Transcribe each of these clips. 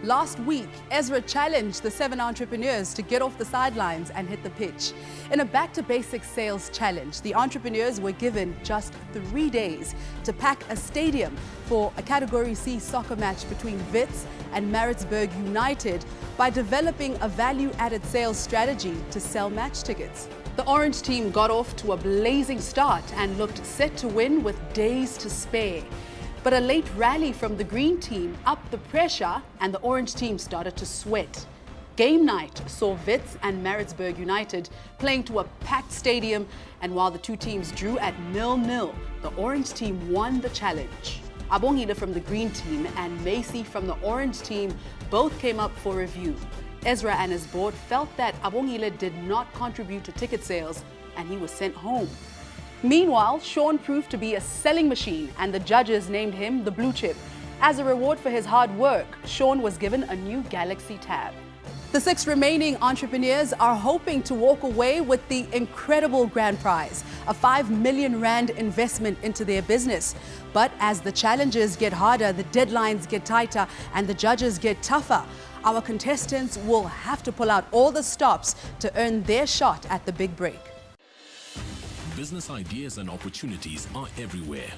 Last week, Ezra challenged the 7 entrepreneurs to get off the sidelines and hit the pitch. In a back-to-basics sales challenge, the entrepreneurs were given just 3 days to pack a stadium for a Category C soccer match between Wits and Maritzburg United by developing a value-added sales strategy to sell match tickets. The Orange team got off to a blazing start and looked set to win with days to spare. But a late rally from the Green team upped the pressure and the Orange team started to sweat. Game night saw Wits and Maritzburg United playing to a packed stadium, and while the two teams drew at 0-0, the Orange team won the challenge. Abongile from the Green team and Macy from the Orange team both came up for review. Ezra and his board felt that Abongile did not contribute to ticket sales and he was sent home. Meanwhile, Sean proved to be a selling machine and the judges named him the blue chip. As a reward for his hard work, Sean was given a new Galaxy Tab. The 6 remaining entrepreneurs are hoping to walk away with the incredible grand prize, a 5 million rand investment into their business. But as the challenges get harder, the deadlines get tighter, and the judges get tougher, our contestants will have to pull out all the stops to earn their shot at the big break. Business ideas and opportunities are everywhere,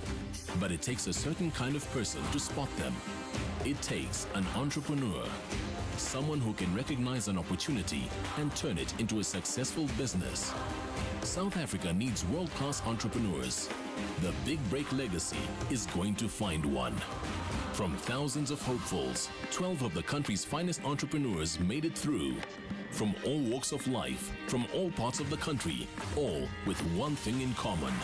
but it takes a certain kind of person to spot them. It takes an entrepreneur, someone who can recognize an opportunity and turn it into a successful business. South Africa needs world-class entrepreneurs. The Big Break Legacy is going to find one. From thousands of hopefuls, 12 of the country's finest entrepreneurs made it through. From all walks of life, from all parts of the country, all with one thing in common: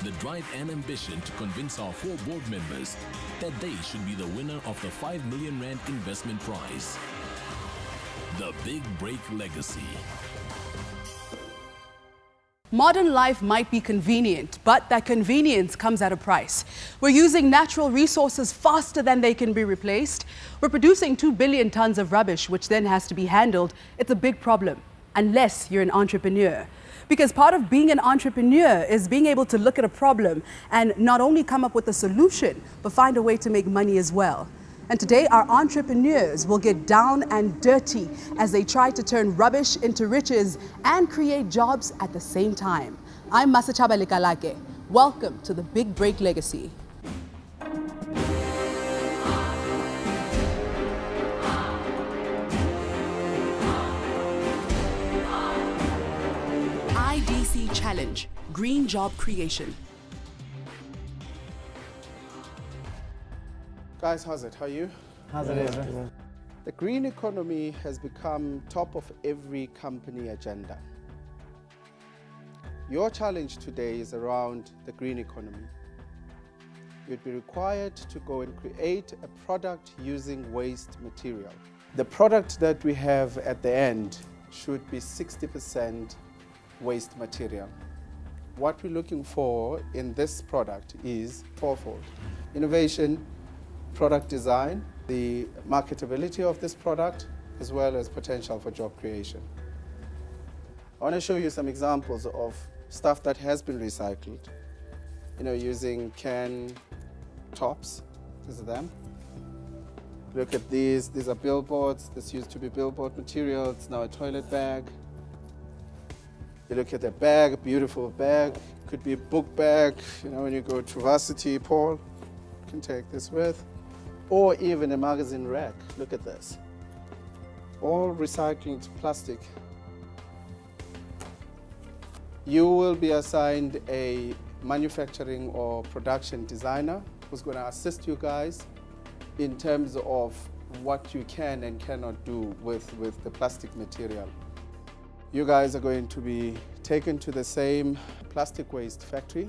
the drive and ambition to convince our 4 board members that they should be the winner of the 5 million rand investment prize. The Big Break Legacy. Modern life might be convenient, but that convenience comes at a price. We're using natural resources faster than they can be replaced. We're producing 2 billion tons of rubbish, which then has to be handled. It's a big problem, unless you're an entrepreneur. Because part of being an entrepreneur is being able to look at a problem and not only come up with a solution, but find a way to make money as well. And today, our entrepreneurs will get down and dirty as they try to turn rubbish into riches and create jobs at the same time. I'm Masachaba Likalake. Welcome to the Big Break Legacy. IDC Challenge, Green Job Creation. Guys, how's it? How are you? How's it, Ezra? The green economy has become top of every company agenda. Your challenge today is around the green economy. You'd be required to go and create a product using waste material. The product that we have at the end should be 60% waste material. What we're looking for in this product is fourfold: innovation, product design, the marketability of this product, as well as potential for job creation. I want to show you some examples of stuff that has been recycled. Using can tops. These are them. Look at these. These are billboards. This used to be billboard material. It's now a toilet bag. You look at the bag, a beautiful bag. Could be a book bag. When you go to varsity, Paul, you can take this with. Or even a magazine rack. Look at this. All recycled plastic. You will be assigned a manufacturing or production designer who's going to assist you guys in terms of what you can and cannot do with the plastic material. You guys are going to be taken to the same plastic waste factory,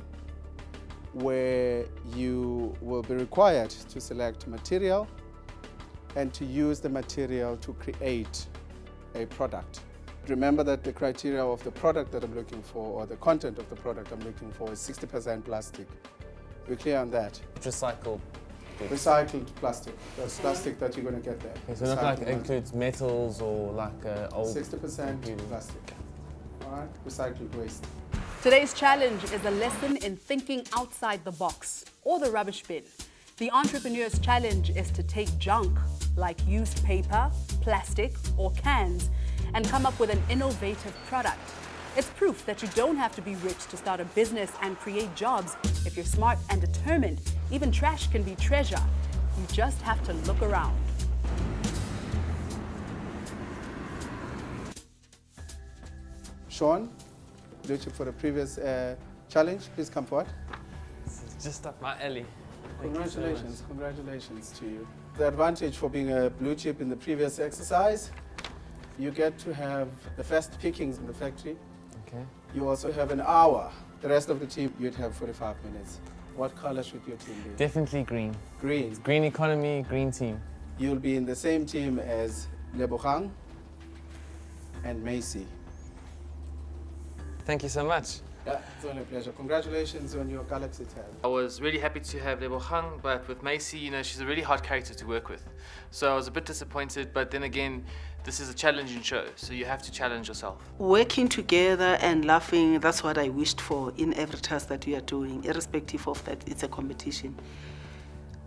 where you will be required to select material and to use the material to create a product. Remember that the criteria of the product that I'm looking for, or the content of the product I'm looking for, is 60% plastic. We're clear on that? Recycled. Recycled plastic. That's plastic that you're going to get there. Okay, so not like it includes metals or like old... 60% plastic. All right, recycled waste. Today's challenge is a lesson in thinking outside the box, or the rubbish bin. The Entrepreneur's Challenge is to take junk, like used paper, plastic, or cans, and come up with an innovative product. It's proof that you don't have to be rich to start a business and create jobs. If you're smart and determined, even trash can be treasure. You just have to look around. Sean, blue chip for the previous challenge, please come forward. This is just up my alley. Congratulations, congratulations to you. The advantage for being a blue chip in the previous exercise, you get to have the first pickings in the factory. Okay. You also have an hour. The rest of the team, you'd have 45 minutes. What color should your team be? Definitely green. Green. Green economy, green team. You'll be in the same team as Lebogang and Macy. Thank you so much. Yeah, it's only a pleasure. Congratulations on your Galaxy tab. I was really happy to have Lebogang, but with Macy, she's a really hard character to work with. So I was a bit disappointed, but then again, this is a challenging show, so you have to challenge yourself. Working together and laughing, that's what I wished for in every task that we are doing, irrespective of that it's a competition.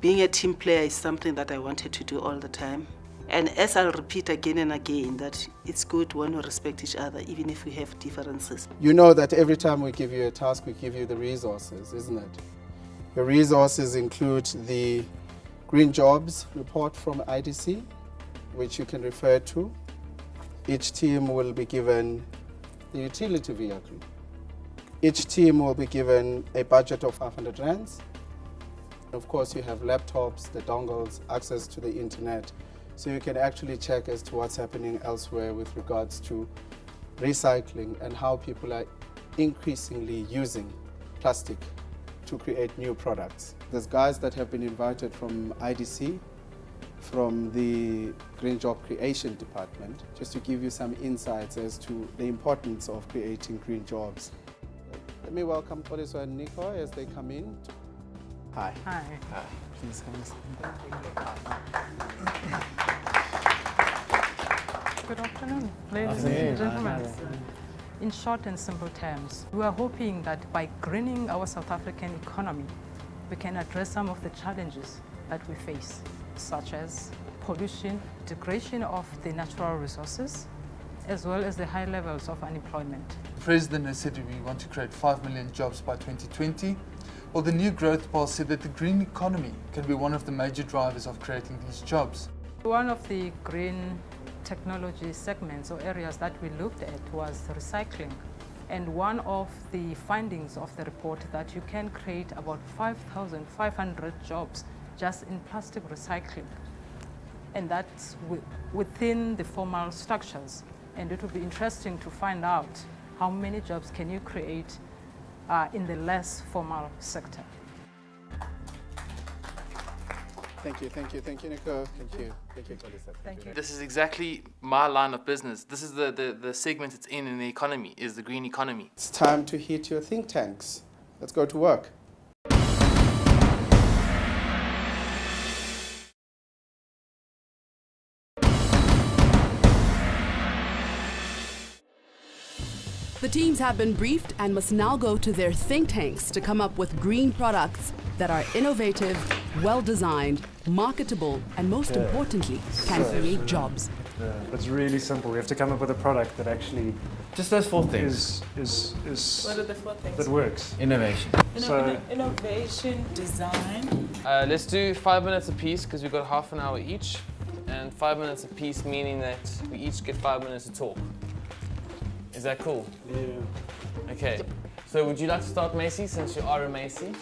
Being a team player is something that I wanted to do all the time. And as I'll repeat again and again, that it's good when we respect each other, even if we have differences. You know that every time we give you a task, we give you the resources, isn't it? Your resources include the Green Jobs report from IDC, which you can refer to. Each team will be given the utility vehicle. Each team will be given a budget of 500 rands. Of course, you have laptops, the dongles, access to the internet, so you can actually check as to what's happening elsewhere with regards to recycling and how people are increasingly using plastic to create new products. There's guys that have been invited from IDC, from the Green Job Creation Department, just to give you some insights as to the importance of creating green jobs. Let me welcome Poliso and Nico as they come in. Hi. Hi. Please come. Good afternoon, ladies Afternoon. and gentlemen. In short and simple terms, we are hoping that by greening our South African economy, we can address some of the challenges that we face, such as pollution, degradation of the natural resources, as well as the high levels of unemployment. The President has said we want to create 5 million jobs by 2020. Well, the new growth path said that the green economy can be one of the major drivers of creating these jobs. One of the green technology segments or areas that we looked at was recycling. And one of the findings of the report that you can create about 5,500 jobs just in plastic recycling. And that's within the formal structures. And it will be interesting to find out how many jobs can you create in the less formal sector. Thank you, Nico. Thank you, Poliso. Thank you. This is exactly my line of business. This is the segment it's in the economy, is the green economy. It's time to hit your think tanks. Let's go to work. The teams have been briefed and must now go to their think tanks to come up with green products that are innovative, well-designed, marketable, and most importantly, can create jobs. It's really simple. We have to come up with a product that actually Just those four things. is What are the four things? that works. Innovation. Innovation, design. Let's do 5 minutes apiece because we've got half an hour each. And 5 minutes apiece meaning that we each get 5 minutes to talk. Is that cool? Yeah. Okay. So would you like to start, Macy, since you are a Macy?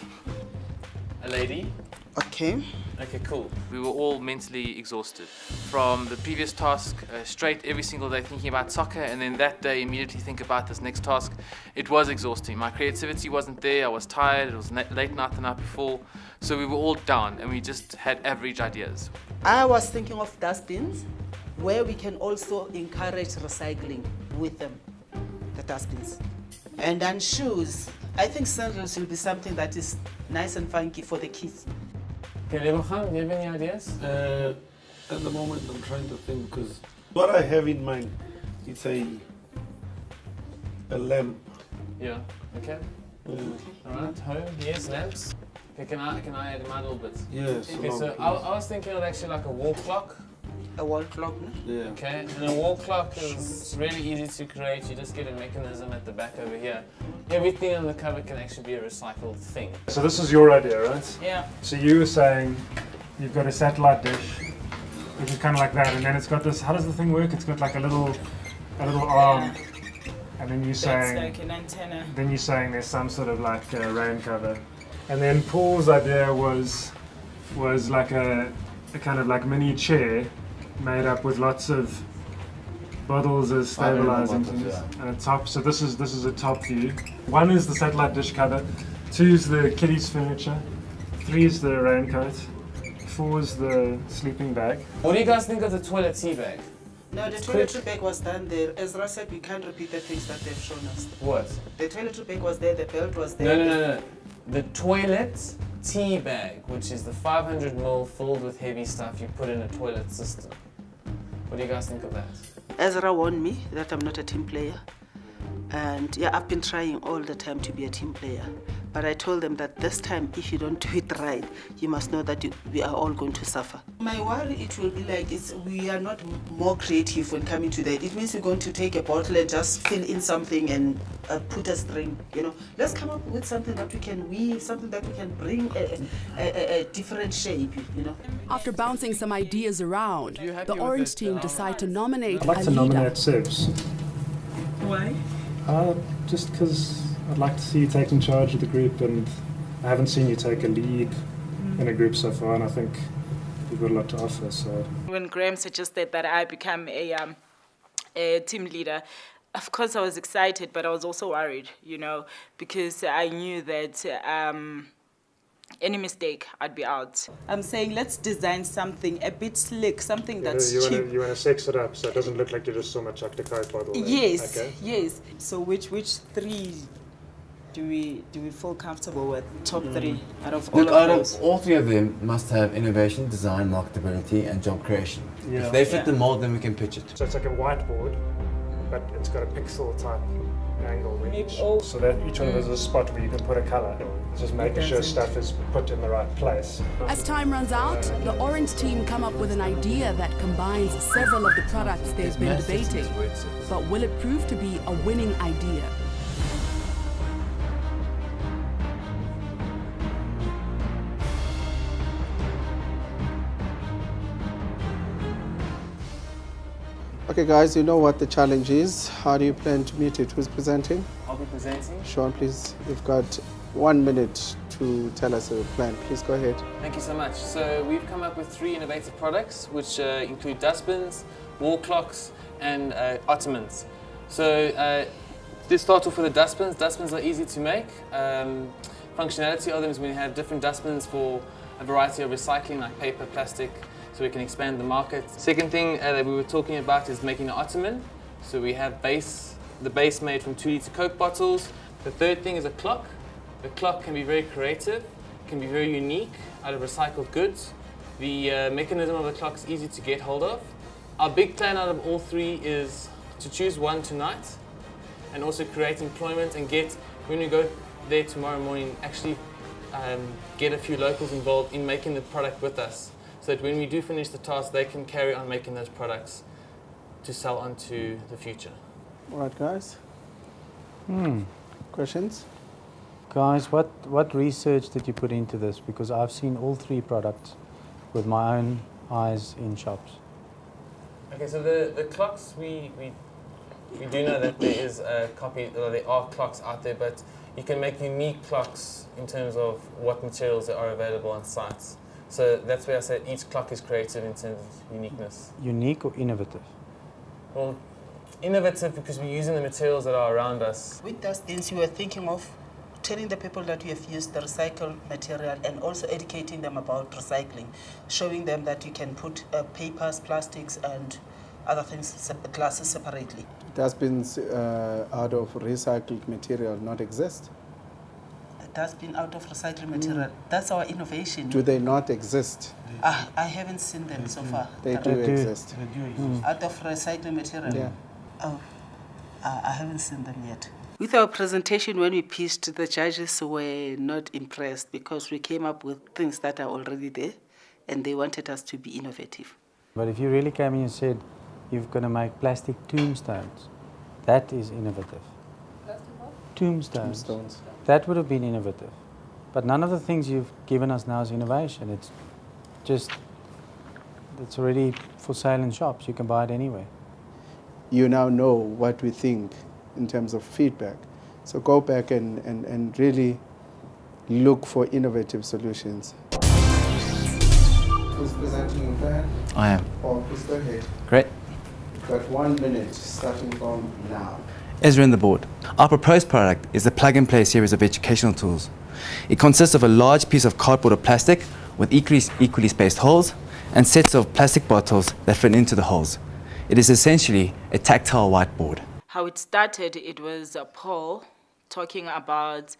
A lady? Okay. Okay, cool. We were all mentally exhausted. From the previous task, straight every single day thinking about soccer, and then that day immediately think about this next task. It was exhausting. My creativity wasn't there, I was tired, it was late night the night before. So we were all down and we just had average ideas. I was thinking of dustbins, where we can also encourage recycling with them, the dustbins. And then shoes. I think sandals will be something that is nice and funky for the kids. Okay, Lebogang, do you have any ideas? At the moment, I'm trying to think because what I have in mind, it's a lamp. Yeah. Okay. All right. Home. Yes. Lamps. Okay, can I add my little bit? Yes. Okay, so I was thinking of actually like a wall clock. A wall clock, no? Yeah. Okay, and a wall clock is really easy to create. You just get a mechanism at the back over here. Everything on the cover can actually be a recycled thing. So this is your idea, right? Yeah. So you were saying you've got a satellite dish, which is kind of like that, and then it's got this. How does the thing work? It's got like a little arm, and then you're saying That's like an antenna. then you're saying there's some sort of like rain cover, and then Paul's idea was like a kind of like mini chair made up with lots of bottles as stabilizing things and a top. So this is a top view. 1 is the satellite dish cover, 2 is the kiddies furniture, 3 is the raincoat, 4 is the sleeping bag. What do you guys think of the toilet tea bag? No, the toiletry bag was done there. Ezra said we can't repeat the things that they've shown us. What? The toiletry bag was there, the belt was there. No. The toilet tea bag, which is the 500 ml filled with heavy stuff you put in a toilet system. What do you guys think of that? Ezra warned me that I'm not a team player. And yeah, I've been trying all the time to be a team player. But I told them that this time, if you don't do it right, you must know that we are all going to suffer. My worry, it will be like we are not more creative when coming to that. It means we're going to take a bottle and just fill in something and put a string, you know. Let's come up with something that we can weave, something that we can bring a different shape, you know. After bouncing some ideas around, the Orange team decide to nominate I'd like a to leader. nominate Sibs. Why? Just because I'd like to see you taking charge of the group, and I haven't seen you take a lead in a group so far, and I think you've got a lot to offer. So When Graham suggested that I become a team leader, of course I was excited, but I was also worried, you know, because I knew that any mistake, I'd be out. I'm saying let's design something a bit slick, something that's cheap. You want to sex it up so it doesn't look like you just so much like the Coke bottle. Yes, Okay. yes. So which 3 do we feel comfortable with? Top 3 out of all Look, of out those? of all 3 of them must have innovation, design, marketability, and job creation. Yeah. If they fit the mold, then we can pitch it. So it's like a whiteboard, but it's got a pixel type angle with Maybe- each, oh. so that each one of those is a spot where you can put a color. It's just making sure stuff is put in the right place. As time runs out, the Orange team come up with an idea that combines several of the products they've been debating. But will it prove to be a winning idea? Okay guys, you know what the challenge is. How do you plan to meet it? Who's presenting? I'll be presenting. Sean, please. You've got 1 minute to tell us your plan. Please go ahead. Thank you so much. So we've come up with 3 innovative products, which include dustbins, wall clocks, and ottomans. So let's start off with the dustbins. Dustbins are easy to make. Functionality of them is when you have different dustbins for a variety of recycling, like paper, plastic, so we can expand the market. Second thing that we were talking about is making an ottoman. So we have the base made from 2-liter Coke bottles. The third thing is a clock. The clock can be very creative, can be very unique out of recycled goods. The mechanism of the clock is easy to get hold of. Our big plan out of all 3 is to choose one tonight and also create employment and get, when we go there tomorrow morning, actually get a few locals involved in making the product with us, so that when we do finish the task, they can carry on making those products to sell on to the future. All right, guys. Questions? Guys, what research did you put into this? Because I've seen all 3 products with my own eyes in shops. Okay, so the clocks, we do know that there is a copy, or there are clocks out there, but you can make unique clocks in terms of what materials are available on sites. So that's where I said each clock is creative in terms of uniqueness. Unique or innovative? Well, innovative because we're using the materials that are around us. With dustbins, you were thinking of telling the people that you have used the recycled material and also educating them about recycling, showing them that you can put papers, plastics, and other things, glasses separately. Dustbins out of recycled material not exist? Dustbin out of recycled material. That's our innovation. Do they not exist? I haven't seen them so far. They do exist. Out of recycled material? Yeah. Oh, I haven't seen them yet. With our presentation, when we pitched, the judges were not impressed because we came up with things that are already there and they wanted us to be innovative. But if you really came in and said, you're going to make plastic tombstones, that is innovative. Tombstones. That would have been innovative. But none of the things you've given us now is innovation. It's just, it's already for sale in shops. You can buy it anywhere. You now know what we think in terms of feedback. So go back and really look for innovative solutions. Who's presenting your plan? I am. Or please go ahead. Great. You've got 1 minute starting from now. Ezra and the board. Our proposed product is a plug-and-play series of educational tools. It consists of a large piece of cardboard or plastic with equally spaced holes and sets of plastic bottles that fit into the holes. It is essentially a tactile whiteboard. How it started, it was Paul talking about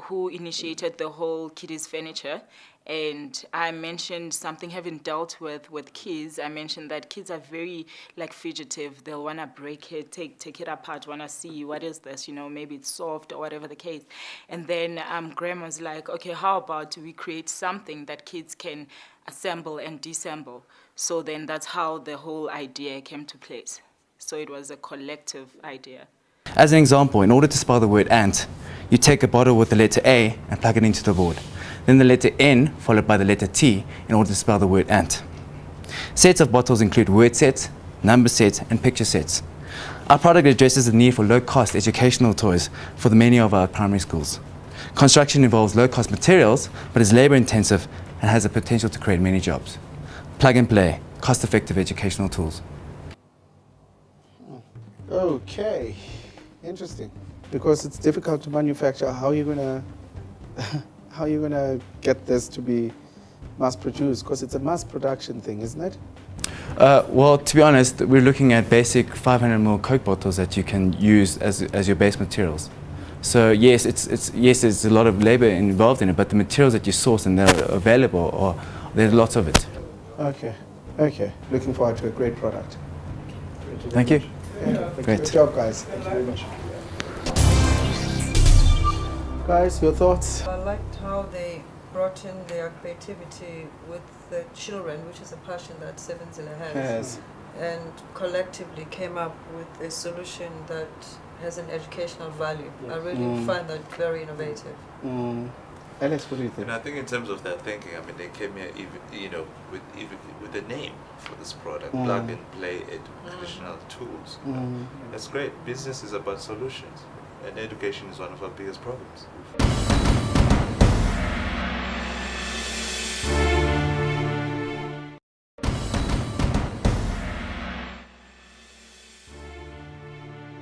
who initiated the whole kiddies furniture. And I mentioned something having dealt with kids. I mentioned that kids are very fidgetive. They'll want to break it, take it apart, want to see what is this, maybe it's soft or whatever the case. And then Graham was like, okay, how about we create something that kids can assemble and disassemble? So then that's how the whole idea came to place. So it was a collective idea. As an example, in order to spell the word ant, you take a bottle with the letter A and plug it into the board. Then the letter N followed by the letter T in order to spell the word ant. Sets of bottles include word sets, number sets, and picture sets. Our product addresses the need for low-cost educational toys for many of our primary schools. Construction involves low-cost materials, but is labor-intensive and has the potential to create many jobs. Plug and play, cost-effective educational tools. Okay, interesting. Because it's difficult to manufacture, how are you gonna get this to be mass-produced? Because it's a mass production thing, isn't it? Well, to be honest, we're looking at basic 500ml Coke bottles that you can use as your base materials. So yes, there's a lot of labor involved in it, but the materials that you source and that are available, there's lots of it. Okay. Looking forward to a great product. Thank you. Yeah, Great. Good job, guys. Thank you very much. Guys, your thoughts? I liked how they brought in their creativity with the children, which is a passion that Sevenzile has. Yes. And collectively came up with a solution that has an educational value. I really find that very innovative. Alex, what do you think? And I think in terms of their thinking, I mean, they came here with a name for this product, plug and play educational tools. That's great. Business is about solutions, and education is one of our biggest problems.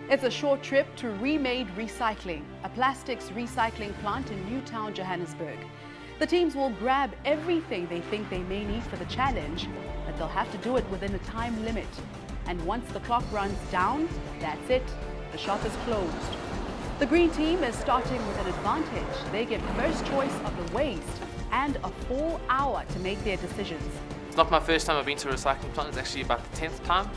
It's a short trip to Remade Recycling, a plastics recycling plant in Newtown, Johannesburg. The teams will grab everything they think they may need for the challenge, but they'll have to do it within a time limit. And once the clock runs down, that's it. The shop is closed. The green team is starting with an advantage. They get first choice of the waste and a full hour to make their decisions. It's not my first time I've been to a recycling plant. It's actually about the 10th time.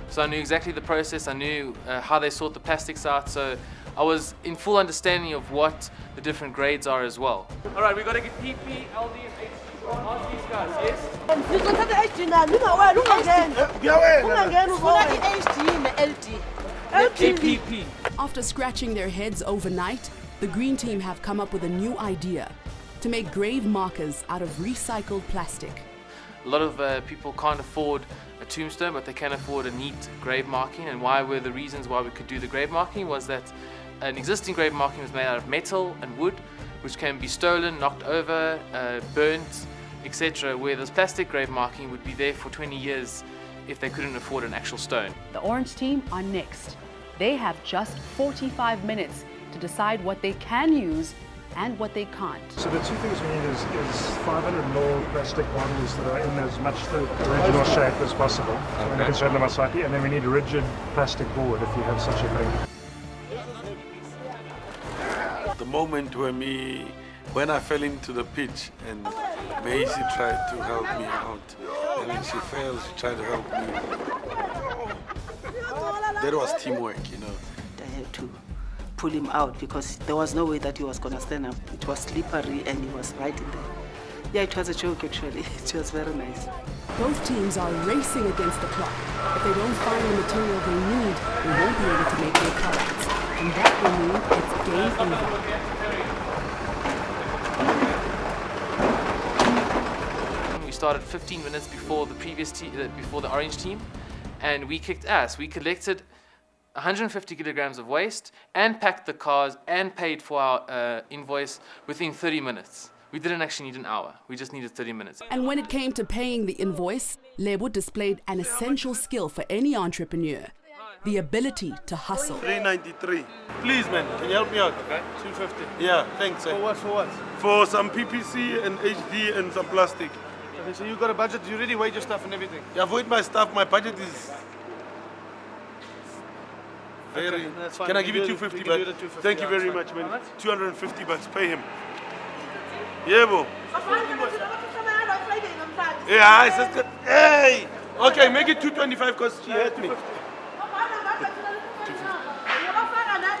So I knew exactly the process. I knew how they sort the plastics out. So I was in full understanding of what the different grades are as well. All right, we've got to get PP, LD, and HD. Ask these guys, yes? After scratching their heads overnight, the green team have come up with a new idea to make grave markers out of recycled plastic. A lot of people can't afford a tombstone, but they can afford a neat grave marking. And why were the reasons why we could do the grave marking was that an existing grave marking was made out of metal and wood, which can be stolen, knocked over, burnt, etc. Where this plastic grave marking would be there for 20 years if they couldn't afford an actual stone. The orange team are next. They have just 45 minutes to decide what they can use and what they can't. So the two things we need is 500ml plastic bottles that are in as much the original shape as possible. So we can shred them out slightly, and then we need a rigid plastic board if you have such a thing. The moment when I fell into the pitch and Maisie tried to help me out, and when she fell, she tried to help me. That was teamwork, you know. I have to pull him out because there was no way that he was going to stand up. It was slippery and he was right in there. Yeah, it was a joke actually. It was very nice. Both teams are racing against the clock. If they don't find the material they need, they won't be able to make their products. And that will mean it's game over. We started 15 minutes before the previous before the orange team, and we kicked ass. We collected 150 kilograms of waste and packed the cars and paid for our invoice within 30 minutes. We didn't actually need an hour. We just needed 30 minutes. And when it came to paying the invoice, Lebo displayed an essential skill for any entrepreneur, the ability to hustle. 393. Please, man, can you help me out? Okay, 250. Yeah, thanks. For what? For what? For some PPC and HD and some plastic. Okay, so you got a budget. You already weighed your stuff and everything. Yeah, I've weighed my stuff. My budget is very. Okay, that's fine. Can I We give you do it- 250? we can do it at 250, Thank you yeah, very it's much, fine. man. How much? 250 bucks. Pay him. Yeah, bro. Yeah, I said, hey! Okay, make it 225 because she hurt me.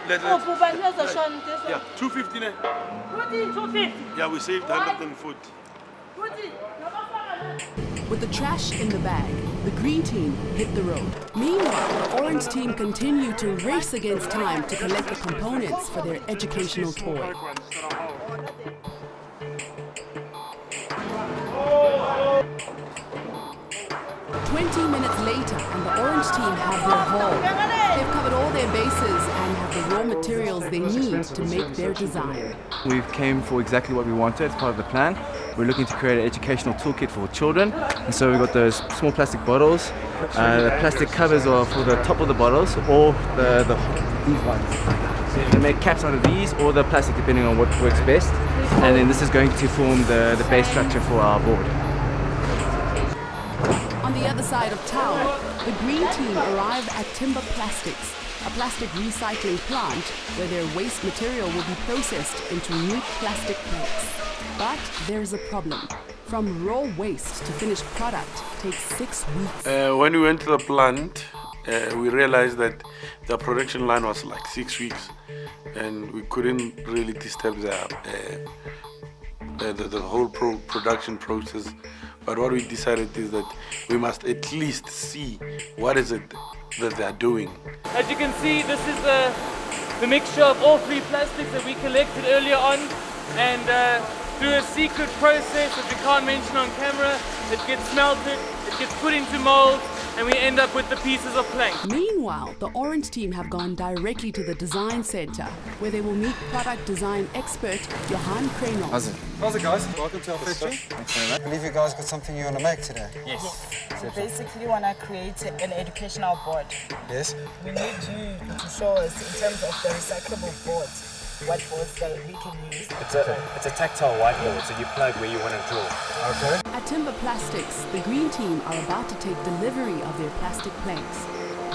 Yeah, 250 now. 250. Yeah, we saved 140. With the trash in the bag, the green team hit the road. Meanwhile, the orange team continued to race against time to collect the components for their educational toy. 20 minutes later, and the orange team have their haul. They've covered all their bases and have the raw materials they need to make their design. We came for exactly what we wanted as part of the plan. We're looking to create an educational toolkit for children, and so we got those small plastic bottles. The plastic covers are for the top of the bottles, or these ones. So you can make caps out of these or the plastic, depending on what works best. And then this is going to form the base structure for our board. On the other side of town, the green team arrive at Timber Plastics, a plastic recycling plant where their waste material will be processed into new plastic plates. But there's a problem. From raw waste to finished product takes 6 weeks. When we went to the plant, we realized that the production line was like 6 weeks, and we couldn't really disturb the whole production process. But what we decided is that we must at least see what is it that they are doing. As you can see, this is the mixture of all 3 plastics that we collected earlier on, and through a secret process that we can't mention on camera, it gets smelted, it gets put into molds, and we end up with the pieces of plank. Meanwhile, the orange team have gone directly to the design center, where they will meet product design expert Johan Krenov. How's it, guys? Welcome to our factory. Thanks very much. I believe you guys got something you want to make today. Yes. We basically want to create an educational board. Yes. We need you to show us in terms of the recyclable boards, what boards that we can use. It's a tactile whiteboard, so you plug where you want to draw. Okay. At Timber Plastics, the green team are about to take delivery of their plastic planks.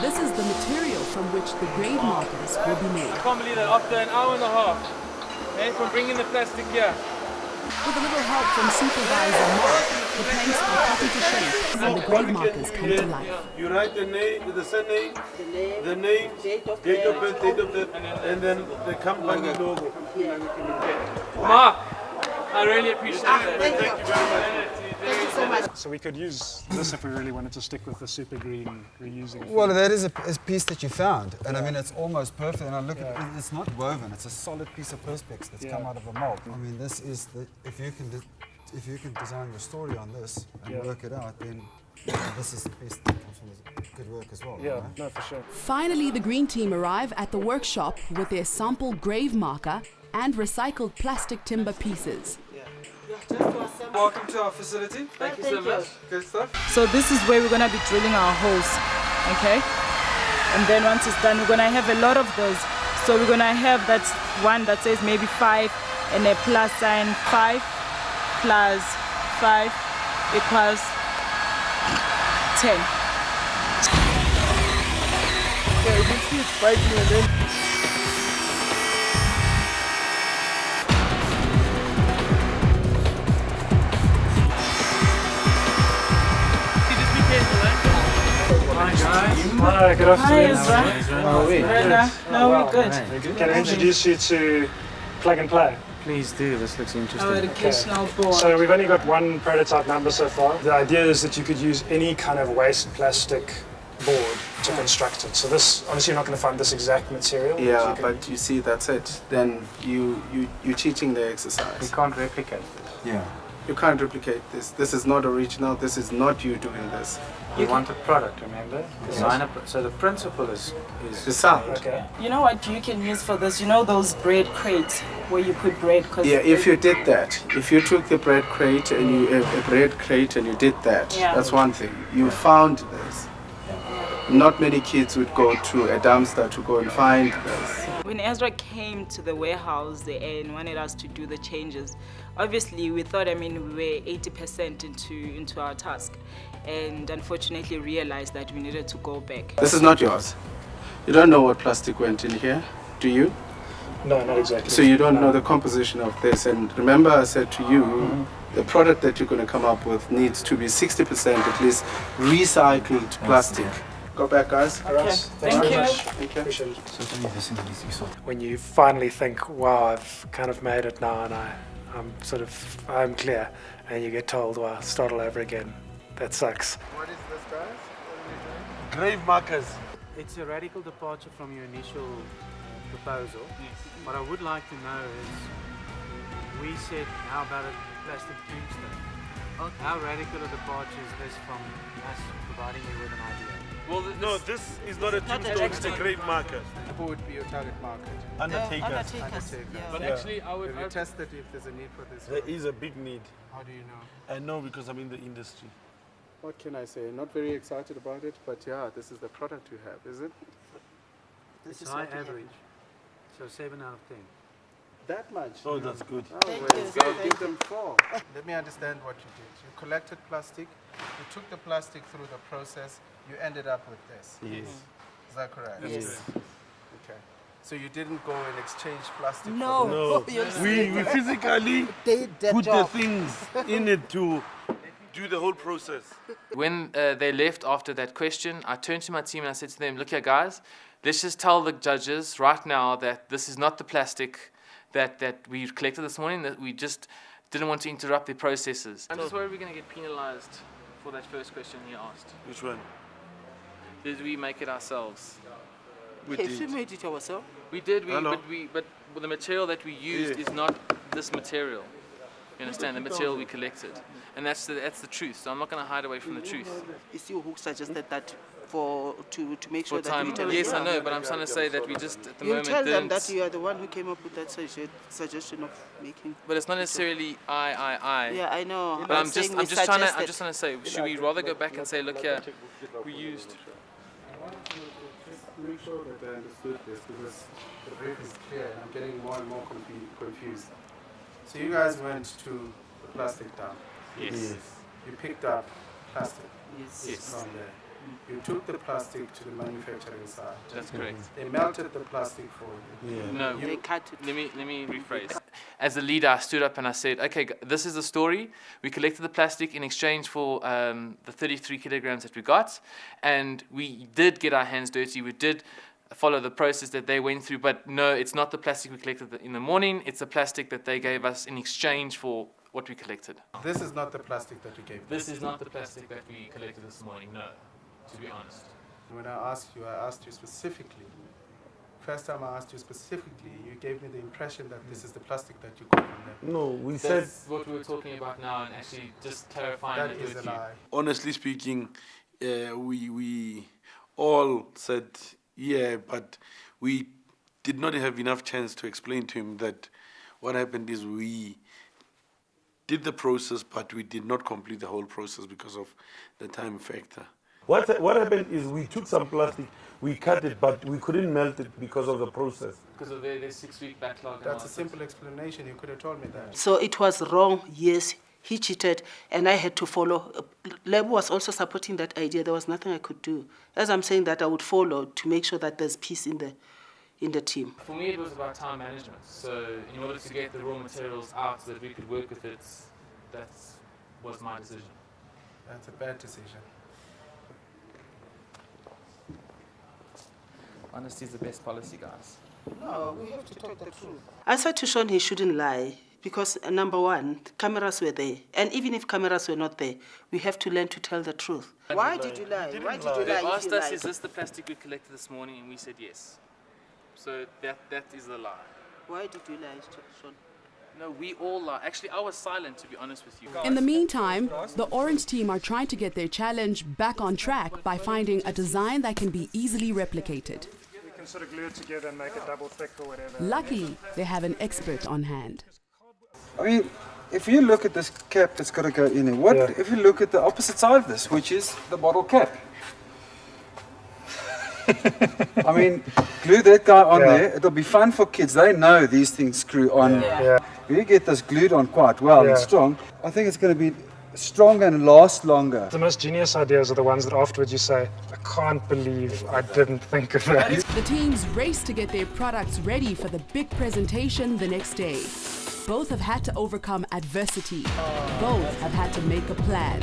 This is the material from which the grave markers will be made. I can't believe that after an hour and a half, from bringing the plastic here. With a little help from supervisor Mark, the planks are cut into shape and the grave markers come to life. You write the name, the surname, the name, date of birth, and then the company logo. Mark, I really appreciate that. Thank you very much. Thank you so much. So we could use this if we really wanted to stick with the super green reusing. Well, that is a piece that you found, and I mean it's almost perfect. And I look at it, it's not woven; it's a solid piece of perspex that's come out of a mold. I mean, this is the if you can design your story on this and work it out, then this is the piece that comes from good work as well. Yeah, right? no, for sure. Finally, the green team arrive at the workshop with their sample grave marker and recycled plastic timber pieces. Welcome to our facility. Thank you so much. Good stuff. So this is where we're going to be drilling our holes, okay? And then once it's done, we're going to have a lot of those. So we're going to have that one that says maybe 5 and a plus sign. 5 plus 5 equals 10. Yeah, you can see it's spiking and then Hi guys. Hi, good afternoon. Hi, Ezra. How are we? Brenda. No, we're good. Can I introduce you to Plug and Play? Please do, this looks interesting. Our educational board. So we've only got one prototype number so far. The idea is that you could use any kind of waste plastic board to construct it. So this, obviously you're not going to find this exact material. Yeah, but you see, that's it. Then you're cheating the exercise. We can't replicate this. Yeah. You can't replicate this. This is not original. This is not you doing this. You want a product, remember? So the principle is the sound. Okay. You know what you can use for this? You know those bread crates where you put bread? Yeah, if you did that, if you took the bread crate and you did that, Yeah. that's one thing. You found this. Not many kids would go to a dumpster to go and find this. When Ezra came to the warehouse and wanted us to do the changes, obviously we thought, we were 80% into our task, and unfortunately realized that we needed to go back. This is not yours. You don't know what plastic went in here, do you? No, not exactly. So you don't know the composition of this. And remember I said to you, the product that you're going to come up with needs to be 60% at least recycled plastic. Go back, guys. Okay. Thank you. Thank you. Appreciate it. When you finally think, wow, I've kind of made it now and I'm clear, and you get told, well, start all over again. That sucks. What is this, guys? Grave markers. It's a radical departure from your initial proposal. What I would like to know is, we said, how about a plastic tombstone? How radical a departure is this from us providing you with an idea? Well, no, this is not a tombstone, it's a grave marker. Who would be your target market? Undertakers. But actually, I would... Have you tested if there's a need for this? There is a big need. How do you know? I know because I'm in the industry. What can I say? Not very excited about it, but yeah, this is the product you have, is it? It's high average, so 7 out of 10. That much? Oh, that's good. Oh, well, so I'll give them 4. Let me understand what you did. You collected plastic, you took the plastic through the process, you ended up with this. Yes. Is that correct? Yes. Okay. So you didn't go and exchange plastic No. for No, we physically put the things in it to do the whole process. When they left after that question, I turned to my team and I said to them, look here guys, let's just tell the judges right now that this is not the plastic that we collected this morning, that we just didn't want to interrupt their processes. I'm just worried we're going to get penalized for that first question he asked. Which one? Did we make it ourselves? We If we did. made it ourselves? We did, Hello? but the material that we used is not this material. You understand? The material we collected. And that's the truth. So I'm not going to hide away from the truth. It's you who suggested that to make sure For that time, you tell yes, them. I know, but I'm trying to say that we just at the You moment tell them didn't. that you are the one who came up with that suggestion of making. But it's not necessarily I. Yeah, I know. But I'm just trying to say, should we rather go back and say, look here, we used. Make sure that I understood this because the brief is clear and I'm getting more and more confused. So you guys went to the plastic dump. Yes. You picked up plastic Yes. from there. You took the plastic to the manufacturing side. That's correct. They melted the plastic for you. No, They cut it. let me rephrase. As a leader, I stood up and I said, okay, this is the story. We collected the plastic in exchange for the 33 kilograms that we got, and we did get our hands dirty. We did follow the process that they went through, but no, it's not the plastic we collected in the morning. It's the plastic that they gave us in exchange for what we collected. This is not the plastic that you gave them. This is not the plastic that we collected this morning, no, to be honest. When I asked you specifically. First time I asked you specifically, you gave me the impression that this is the plastic that you got from them. No, we said... That's what we were talking about now, and actually just clarifying That it is with a you. lie. Honestly speaking, we all said, yeah, but we did not have enough chance to explain to him that what happened is we did the process, but we did not complete the whole process because of the time factor. What happened is we took some plastic, we cut it, but we couldn't melt it because of the process. Because of their 6-week backlog. That's a simple explanation. You could have told me that. So it was wrong, yes. He cheated, and I had to follow. Lebo was also supporting that idea. There was nothing I could do. As I'm saying that, I would follow to make sure that there's peace in the team. For me, it was about time management. So in order to get the raw materials out so that we could work with it, that was my decision. That's a bad decision. Honesty is the best policy, guys. No, we have to talk the truth. I said to Sean he shouldn't lie because, number one, cameras were there. And even if cameras were not there, we have to learn to tell the truth. Why did you lie? Why did you They lie? asked us, is this the plastic we collected this morning? And we said yes. So that is the lie. Why did you lie, Sean? No, we all lie. Actually, I was silent, to be honest with you. In the meantime, the Orange team are trying to get their challenge back on track by finding a design that can be easily replicated. We can sort of glue it together and make it double thick or whatever. Luckily, they have an expert on hand. I mean, if you look at this cap that's got to go in there, if you look at the opposite side of this, which is the bottle cap? I mean, glue that guy on there, it'll be fun for kids. They know these things screw on. If you get this glued on quite well and strong, I think it's going to be stronger and last longer. The most genius ideas are the ones that afterwards you say, I can't believe I didn't think of that. The teams race to get their products ready for the big presentation the next day. Both have had to overcome adversity. Both have had to make a plan.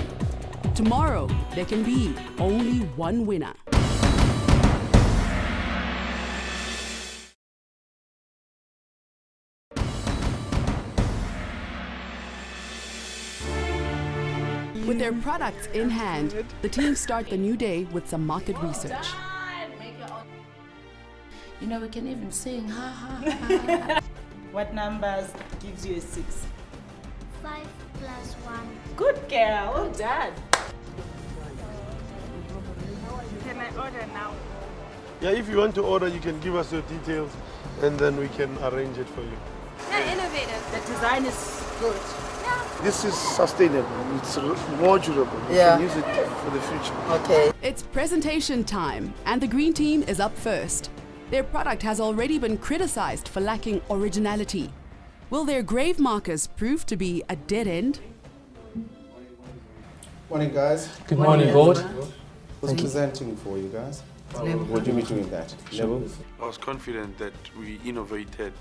Tomorrow, there can be only one winner. With their products in hand, the teams start the new day with some market research. You know, we can even sing, ha ha ha. What numbers gives you a 6? 5 plus 1. Good girl, well done. Can I order now? Yeah, if you want to order, you can give us your details and then we can arrange it for you. Yeah, innovative. The design is good. This is sustainable, it's more durable. You can use it for the future. Okay. It's presentation time, and the green team is up first. Their product has already been criticized for lacking originality. Will their grave markers prove to be a dead end? Morning, guys. Good morning, board. Who's presenting for you guys? Would you be doing that? I was confident that we innovated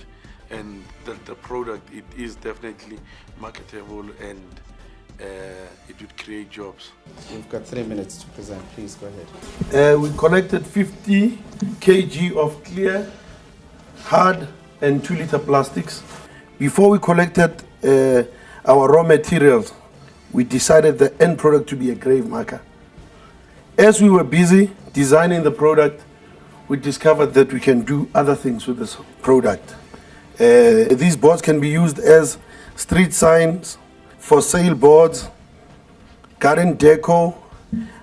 and that the product, it is definitely marketable and it would create jobs. You've got 3 minutes to present. Please go ahead. We collected 50 kg of clear, hard and 2-liter plastics. Before we collected our raw materials, we decided the end product to be a grave marker. As we were busy designing the product, we discovered that we can do other things with this product. These boards can be used as street signs, for sale boards, garden deco,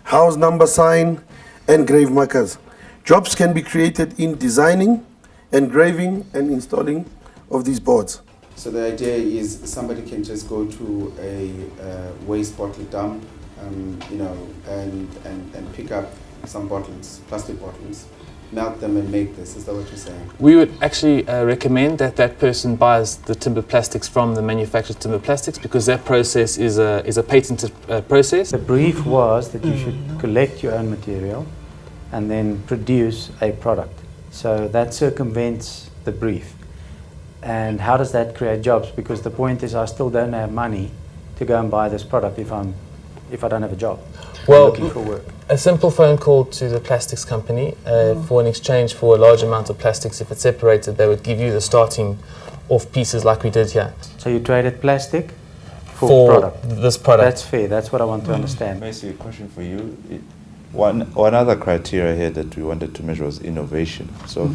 house number sign, and grave markers. Jobs can be created in designing, engraving, and installing of these boards. So the idea is somebody can just go to a waste bottle dump, and pick up some bottles, plastic bottles, melt them and make this. Is that what you're saying? We would actually recommend that that person buys the timber plastics from the manufactured timber plastics because that process is a patented process. The brief was that you should collect your own material and then produce a product. So that circumvents the brief. And how does that create jobs? Because the point is I still don't have money to go and buy this product if I don't have a job. Well, looking for work. A simple phone call to the plastics company for an exchange for a large amount of plastics. If it's separated, they would give you the starting off pieces like we did here. So you traded plastic for product? This product. That's fair. That's what I want to understand. Basically, a question for you. One other criteria here that we wanted to measure was innovation. So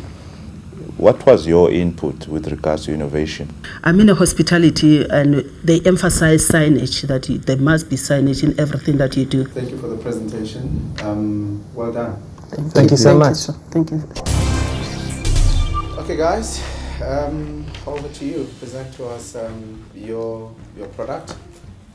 what was your input with regards to innovation? I'm in a hospitality and they emphasize signage, that there must be signage in everything that you do. Thank you for the presentation. Well done. Thank you so much. Thank you. Okay, guys, over to you. Present to us your product.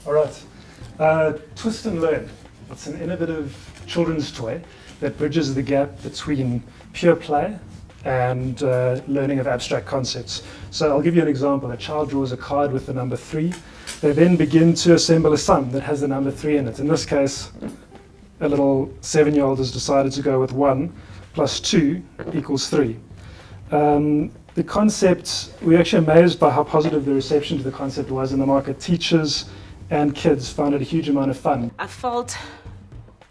All right. Twist and Learn. It's an innovative children's toy that bridges the gap between pure play and learning of abstract concepts. So I'll give you an example. A child draws a card with the number 3. They then begin to assemble a sum that has the number 3 in it. In this case, a little 7-year-old has decided to go with 1 plus 2 equals 3. The concept, we're actually amazed by how positive the reception to the concept was in the market. Teachers and kids found it a huge amount of fun. I felt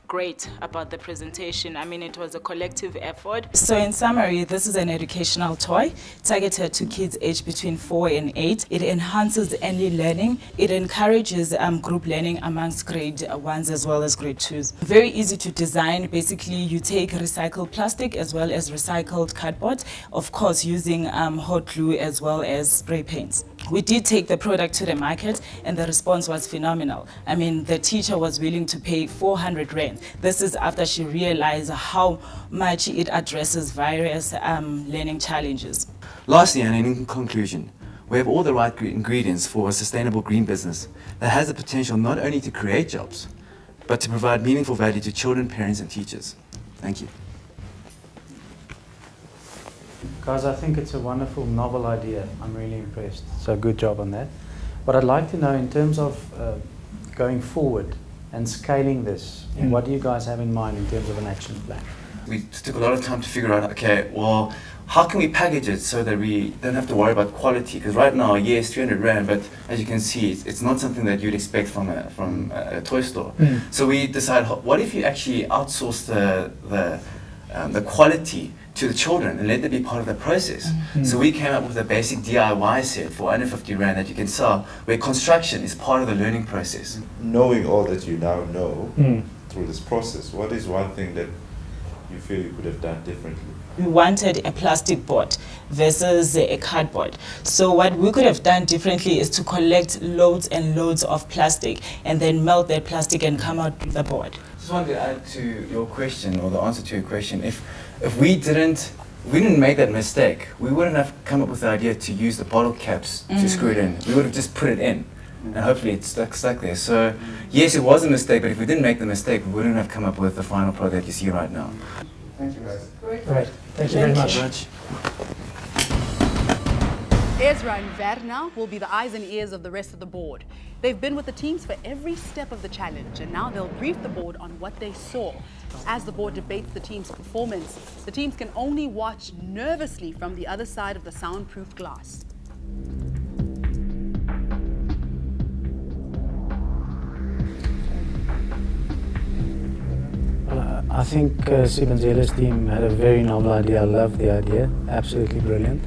great about the presentation. I mean, it was a collective effort. So in summary, this is an educational toy targeted to kids aged between 4 and 8. It enhances early learning. It encourages group learning amongst grade 1s as well as grade 2s. Very easy to design. Basically, you take recycled plastic as well as recycled cardboard, of course using hot glue as well as spray paints. We did take the product to the market and the response was phenomenal. I mean, the teacher was willing to pay 400 Rand. This is after she realized how much it addresses various learning challenges. Lastly, and in conclusion, we have all the right ingredients for a sustainable green business that has the potential not only to create jobs, but to provide meaningful value to children, parents and teachers. Thank you. Guys, I think it's a wonderful, novel idea. I'm really impressed. So good job on that. What I'd like to know in terms of going forward and scaling this, what do you guys have in mind in terms of an action plan? We took a lot of time to figure out, okay, well, how can we package it so that we don't have to worry about quality? Because right now, yes, 300 Rand, but as you can see, it's not something that you'd expect from a toy store. So we decided, what if you actually outsource the quality to the children and let them be part of the process? So we came up with a basic DIY set for under 50 Rand that you can sell, where construction is part of the learning process. Knowing all that you now know through this process, what is one thing that you feel you could have done differently? We wanted a plastic board versus a cardboard. So what we could have done differently is to collect loads and loads of plastic and then melt that plastic and come out with the board. Just wanted to add to your question, or the answer to your question. If we didn't make that mistake, we wouldn't have come up with the idea to use the bottle caps to screw it in. We would have just put it in, and hopefully it's stuck there. So yes, it was a mistake, but if we didn't make the mistake, we wouldn't have come up with the final product that you see right now. Thank you, guys. Great. Thank you very much. Ezra and Verna will be the eyes and ears of the rest of the board. They've been with the teams for every step of the challenge, and now they'll brief the board on what they saw. As the board debates the team's performance, the teams can only watch nervously from the other side of the soundproof glass. I think Sibenzela's team had a very novel idea. I love the idea. Absolutely brilliant.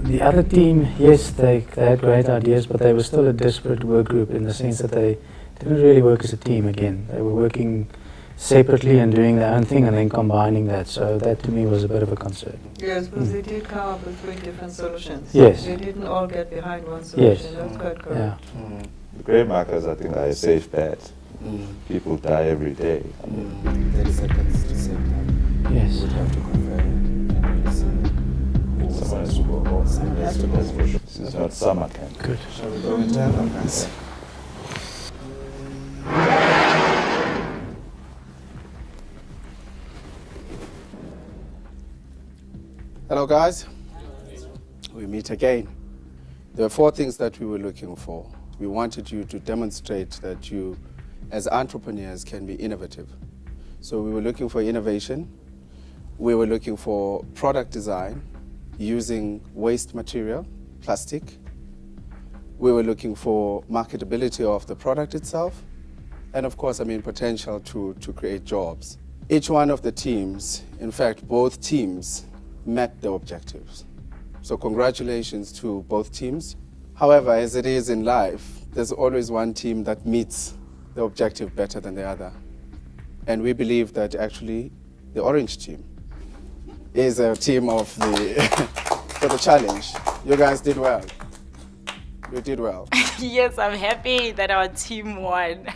The other team, yes, they had great ideas, but they were still a disparate work group in the sense that they didn't really work as a team again. They were working separately and doing their own thing and then combining that. So that to me was a bit of a concern. Yes, because they did come up with 3 different solutions. Yes. They didn't all get behind one solution. Yes. That's quite correct. Yeah. The grey markers, I think, are a safe bet. People die every day. 30 seconds to save time. Yes. We'd have to convert it and really see. Someone has to go home. That's for sure. This is not summer camp. Good. Shall we go into our guys? Hello, guys. We meet again. There are 4 things that we were looking for. We wanted you to demonstrate that you, as entrepreneurs, can be innovative. So we were looking for innovation. We were looking for product design using waste material, plastic. We were looking for marketability of the product itself. And of course, potential to create jobs. Each one of the teams, in fact, both teams, met the objectives. So congratulations to both teams. However, as it is in life, there's always one team that meets the objective better than the other. And we believe that actually the orange team is a team of the for the challenge. You guys did well. You did well. Yes, I'm happy that our team won.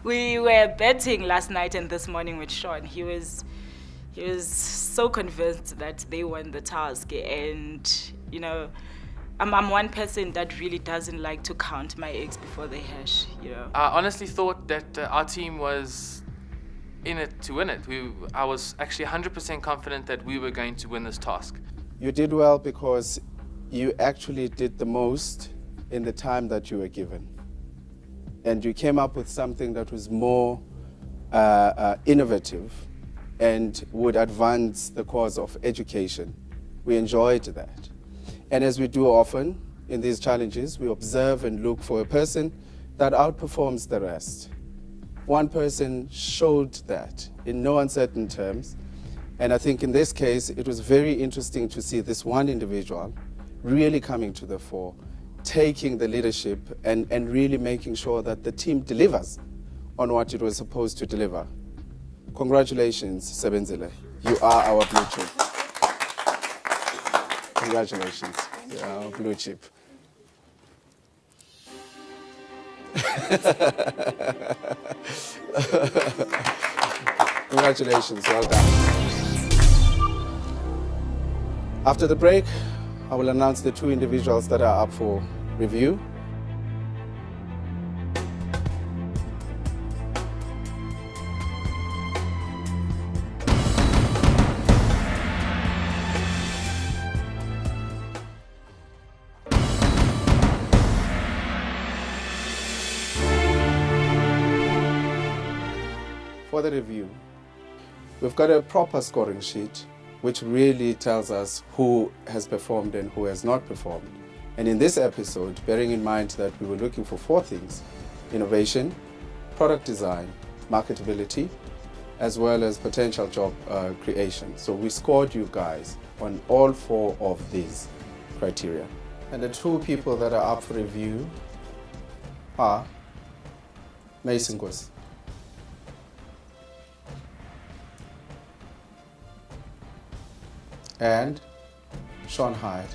We were betting last night and this morning with Sean. He was so convinced that they won the task, and I'm one person that really doesn't like to count my eggs before they hatch. I honestly thought that our team was in it to win it. I was actually 100% confident that we were going to win this task. You did well because you actually did the most in the time that you were given. And you came up with something that was more innovative and would advance the cause of education. We enjoyed that. And as we do often in these challenges, we observe and look for a person that outperforms the rest. one person showed that in no uncertain terms. And I think in this case, it was very interesting to see this one individual really coming to the fore, taking the leadership and really making sure that the team delivers on what it was supposed to deliver. Congratulations, Sebenzile. You are our blue chip. Congratulations, you are our blue chip. Congratulations, well done. After the break, I will announce the two individuals that are up for review. For the review, we've got a proper scoring sheet which really tells us who has performed and who has not performed. And in this episode, bearing in mind that we were looking for 4 things: innovation, product design, marketability, as well as potential job creation. So we scored you guys on all 4 of these criteria. And the 2 people that are up for review are Mason Gwes and Sean Hyde.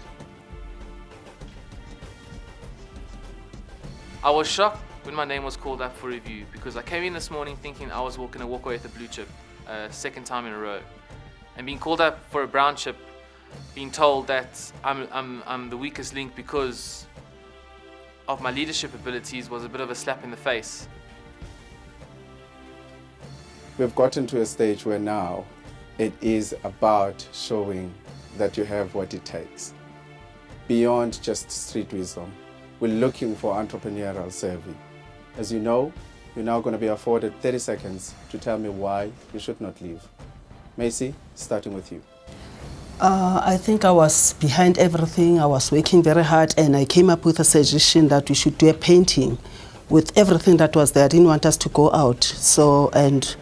I was shocked when my name was called up for review because I came in this morning thinking I was going to walk away with a blue chip, second time in a row. And being called up for a brown chip, being told that I'm the weakest link because of my leadership abilities was a bit of a slap in the face. We've gotten to a stage where now it is about showing that you have what it takes. Beyond just street wisdom, we're looking for entrepreneurial savvy. As you know, you're now going to be afforded 30 seconds to tell me why you should not leave. Macy, starting with you. I think I was behind everything. I was working very hard, and I came up with a suggestion that we should do a painting with everything that was there. I didn't want us to go out. So, and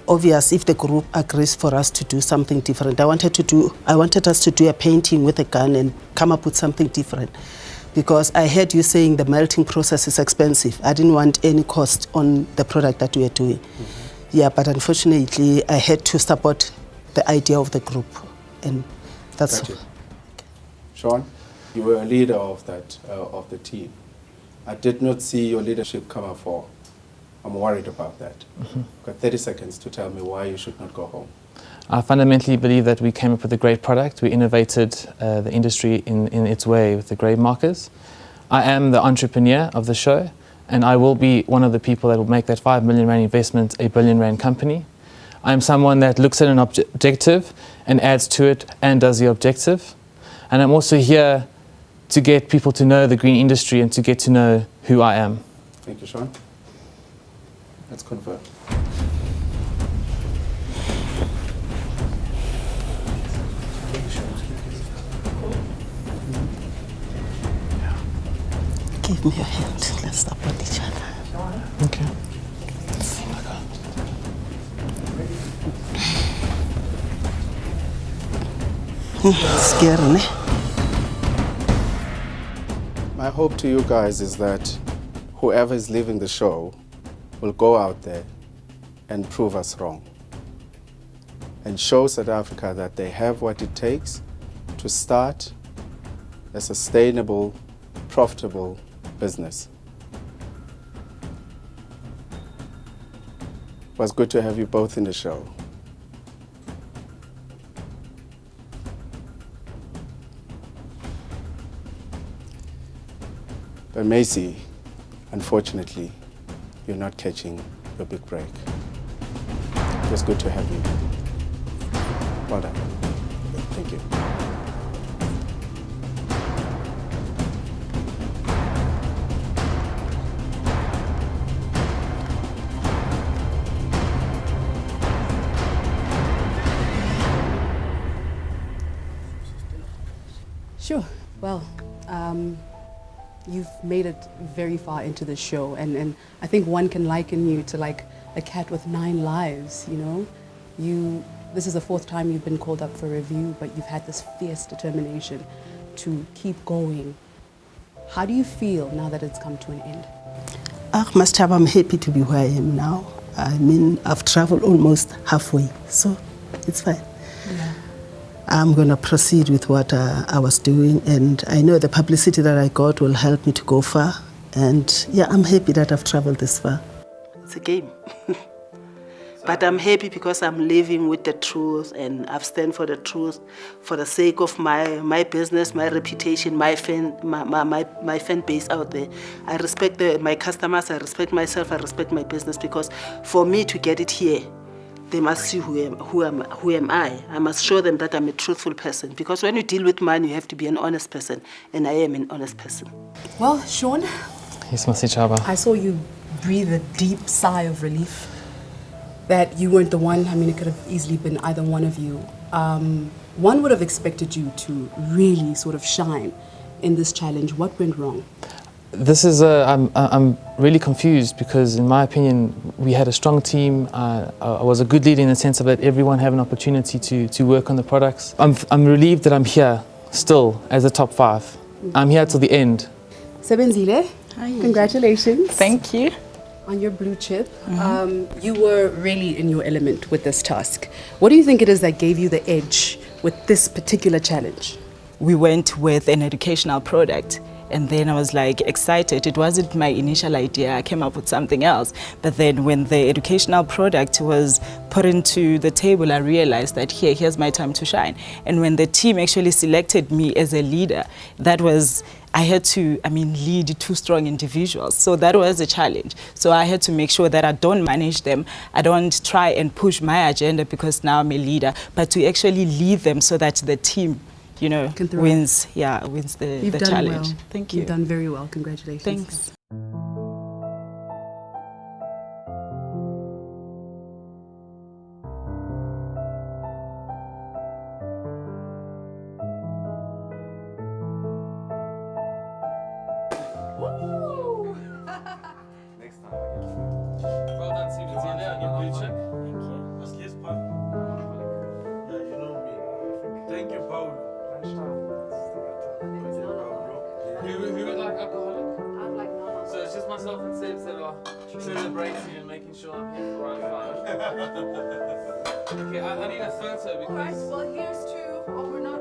obvious if the group agrees for us to do something different. I wanted us to do a painting with a gun and come up with something different. Because I heard you saying the melting process is expensive. I didn't want any cost on the product that we are doing. Yeah, but unfortunately, I had to support the idea of the group, and that's Got you. Sean, you were a leader of that of the team. I did not see your leadership come up for. I'm worried about that. Got 30 seconds to tell me why you should not go home. I fundamentally believe that we came up with a great product. We innovated the industry in its way with the grave markers. I am the entrepreneur of the show, and I will be one of the people that will make that 5 million rand investment a billion rand company. I am someone that looks at an objective and adds to it and does the objective. And I'm also here to get people to know the green industry and to get to know who I am. Thank you, Sean. Let's confirm. Give me your hand. Let's support each other. Okay. Scary, ne? My hope to you guys is that whoever is leaving the show will go out there and prove us wrong and show South Africa that they have what it takes to start a sustainable, profitable business. It was good to have you both in the show. But Macy, unfortunately, you're not catching your big break. It was good to have you. Well done. Thank you. Sure. Well, you've made it very far into the show, and I think one can liken you to like a cat with 9 lives, you know? This is the 4th time you've been called up for review, but you've had this fierce determination to keep going. How do you feel now that it's come to an end? Mastaba, I'm happy to be where I am now. I mean, I've traveled almost halfway, so it's fine. Yeah. I'm going to proceed with what I was doing, and I know the publicity that I got will help me to go far. And yeah, I'm happy that I've traveled this far. It's a game. But I'm happy because I'm living with the truth, and I've stand for the truth for the sake of my business, my reputation, my fan base out there. I respect my customers, I respect myself, I respect my business, because for me to get it here, they must see who am I. I must show them that I'm a truthful person, because when you deal with money, you have to be an honest person, and I am an honest person. Well, Sean, Yes, Masichaba. I saw you breathe a deep sigh of relief that you weren't the one. I mean, it could have easily been either one of you. One would have expected you to really sort of shine in this challenge. What went wrong? This is I'm really confused because, in my opinion, we had a strong team. I was a good leader in the sense of that everyone have an opportunity to work on the products. I'm relieved that I'm here still as a top 5. I'm here till the end. Sebenzile, congratulations. Thank you. On your blue chip, you were really in your element with this task. What do you think it is that gave you the edge with this particular challenge? We went with an educational product, and then I was like excited. It wasn't my initial idea. I came up with something else. But then when the educational product was put into the table, I realized that here's my time to shine. And when the team actually selected me as a leader, I had to, lead 2 strong individuals. So that was a challenge. So I had to make sure that I don't manage them. I don't try and push my agenda because now I'm a leader, but to actually lead them so that the team, wins the challenge. Well. Thank you. You've done very well. Congratulations. Thanks. Well done, Sebenzile, on your blue chip. Thank you, Paul. Who would like alcoholic? I'd like none. So it's just myself and Sebs that are celebrating and making sure I'm here for round 5. Okay, I need a photo because... Alright, well here's to... Oh, we're not